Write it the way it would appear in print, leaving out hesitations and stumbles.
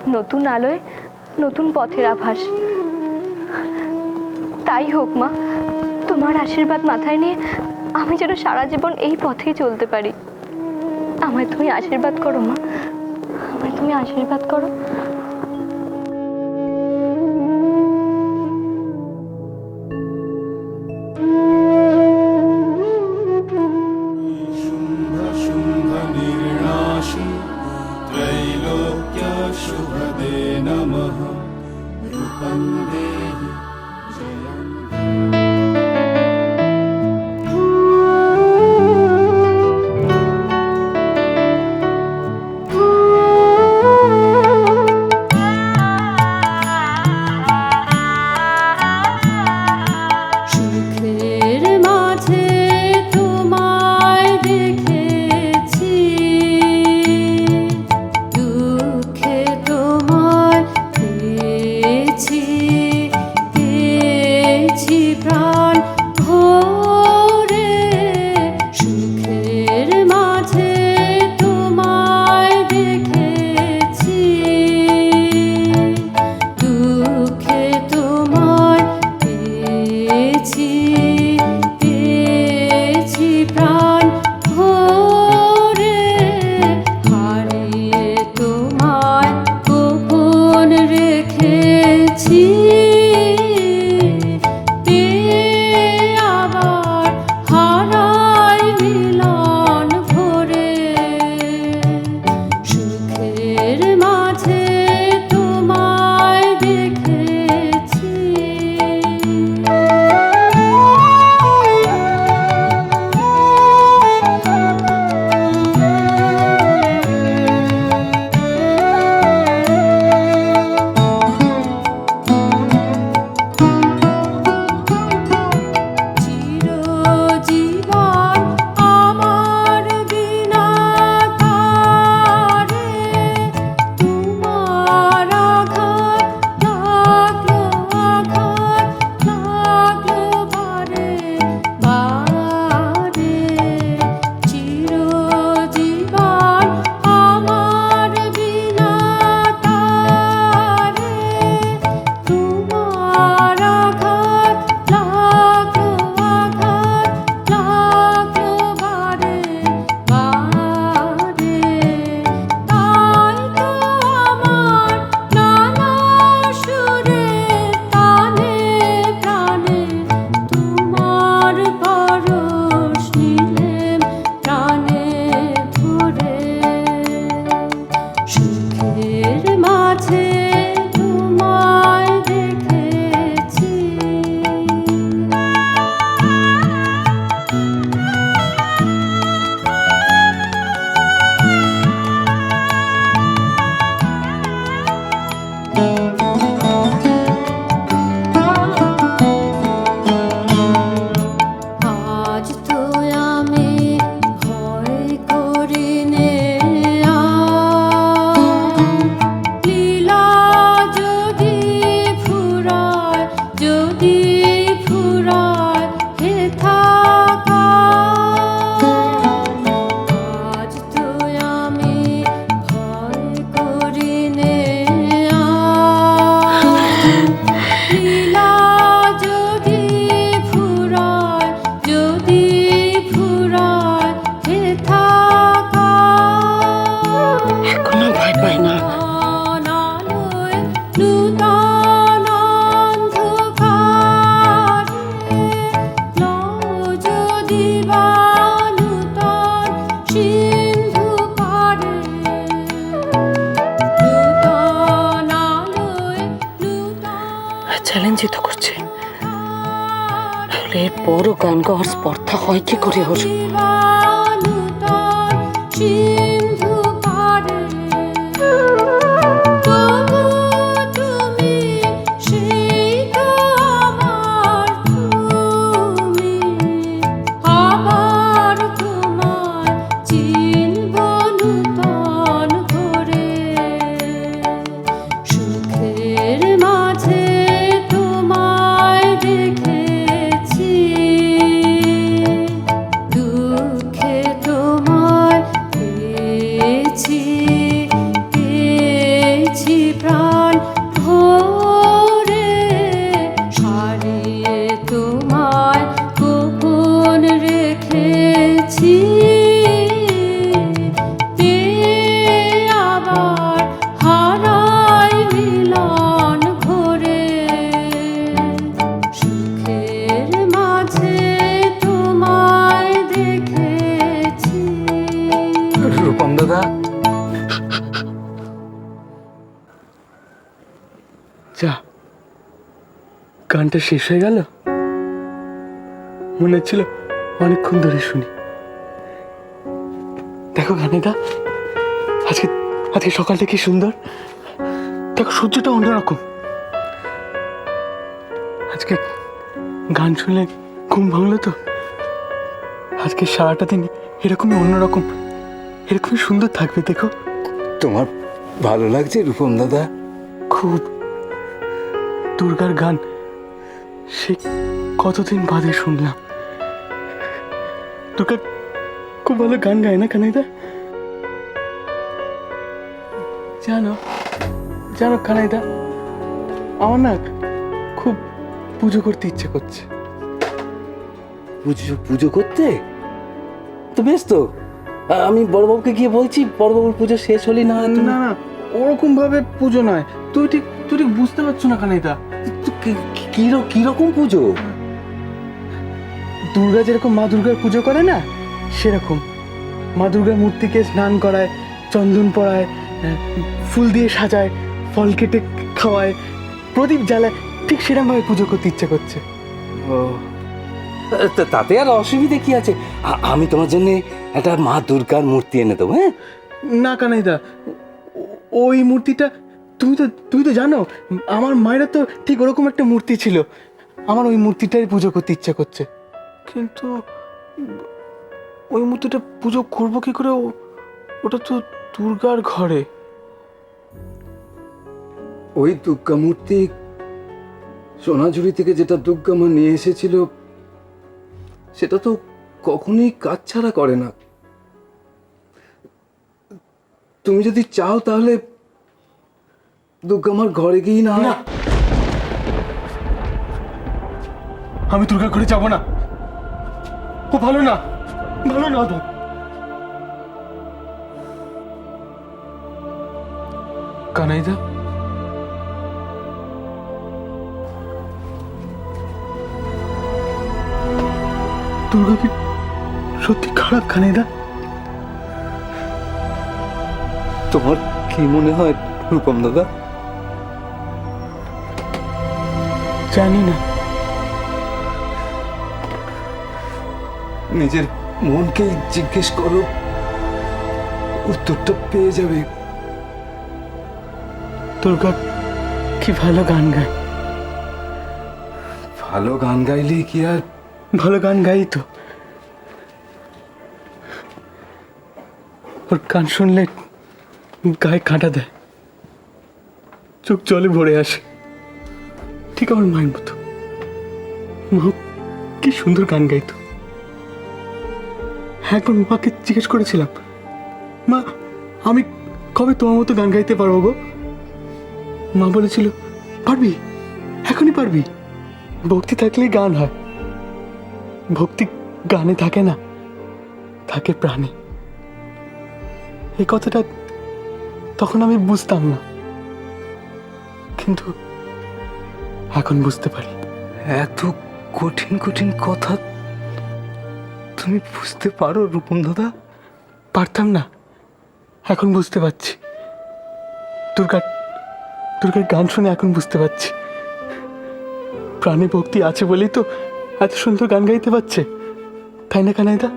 নতুন আলোয় নতুন পথের আভাস। তাই হোক মা, তোমার আশীর্বাদ মাথায় নিয়ে আমি যেন সারা জীবন এই পথেই চলতে পারি। আমায় তুমি আশীর্বাদ করো মা, আমায় তুমি আশীর্বাদ করো। शुभदे नमः रूपं देहि চ্যালেঞ্জিত করছে, তাহলে এরপরও গান গাওয়ার স্পর্ধা হয় কি করে ওর? গানটা শেষ হয়ে গেল, মনে হচ্ছিল অনেকক্ষণ ধরে শুনি। দেখো গানেদা, আজকে আজকে সকালটা কি সুন্দর। দেখো সূর্যটা অন্যরকম। আজকে গান শুনলে ঘুম ভাঙলো তো। আজকে সারাটা দিন এরকমই অন্যরকম, এরকমই সুন্দর থাকবে। দেখো তোমার ভালো লাগছে রূপম দাদা? খুব। দুর্গার গান সে কতদিন বাদে শুনলাম। দুর্গা খুব ভালো গান গায় না কানাইদা? জানো জানো কানাইদা, আমার না খুব পুজো করতে ইচ্ছে করছে। পুজো পুজো করতে তো বেশ তো। আমি বড়বাবুকে গিয়ে বলছি, বড়বাবুর পুজো শেষ হলি না না না, ওরকম ভাবে পুজো নয়। তুই ঠিক বুঝতে পারছো না কানাইদা। কিরকম পুজো? দুর্গা যেরকম মা দুর্গার পুজো করে না, সেরকম মা দুর্গার মূর্তিকে স্নান করায়, চন্দন পরায়, ফুল দিয়ে সাজায়, ফল কেটে খাওয়ায়, প্রদীপ জ্বালায়। ঠিক সেরকম ভাবে পুজো করতে ইচ্ছে করছে। ও, তাতে আর অসুবিধে কি আছে? আমি তোমার জন্য একটা মা দুর্গার মূর্তি এনে দেবো। হ্যাঁ না কানাইদা, ওই মূর্তিটা তুমি তো জানো, আমার মায়েরা তো ঠিক ওরকম একটা মূর্তি ছিল। আমার ওই মূর্তিটাই পুজো করতে ইচ্ছে করছে। কিন্তু ওই মূর্তিটা পুজো করবো কি করে? ওটা তো দুর্গার ঘরে। ওই দুর্গা মূর্তি সোনাঝুরি থেকে যেটা দুর্গা মা নিয়ে এসেছিল, সেটা তো কখনোই কাজ ছাড়া করে না। তুমি যদি চাও তাহলে দুর্গা মার ঘরে গিয়ে না। না, আমি দুর্গার ঘরে যাবো না। ও ভালো না, ভালো না তো। কানাইদা, দুর্গা কি সত্যি খারাপ কানাইদা? তোমার কি মনে হয় রূপম দাদা? জানি না। নিজের মনকে জিজ্ঞেস করো, উত্তরটা পেয়ে যাবে। দুর্গা কি ভালো গান গায়। ভালো গান গাইলে কি আর? ভালো গান গাই তো। ওর গান শুনলে গায়ে কাঁটা দেয়, চোখ জলে ভরে আসে, ঠিক আমার মায়ের মতো। মা কি সুন্দর গান গাইতো। একবার মাকে জিজ্ঞেস করেছিলাম, মা আমি কবে তোমার মতো গান গাইতে পারবো গো? মা বলেছিল, পারবি, এখনই পারবি। ভক্তি থাকলেই গান হয়। ভক্তি গানে থাকে না, থাকে প্রাণে। এই কথাটা তখন আমি বুঝতাম না, কিন্তু এখন বুঝতে পারি। এত কঠিন কঠিন কথা তুমি বুঝতে পারো রূপম দাদা? পারতাম না, এখন বুঝতে পারছি। দুর্গার গান শুনে এখন বুঝতে পারছি। প্রাণে ভক্তি আছে বলেই তো এত সুন্দর গান গাইতে পারছে, তাই না কানাইদা?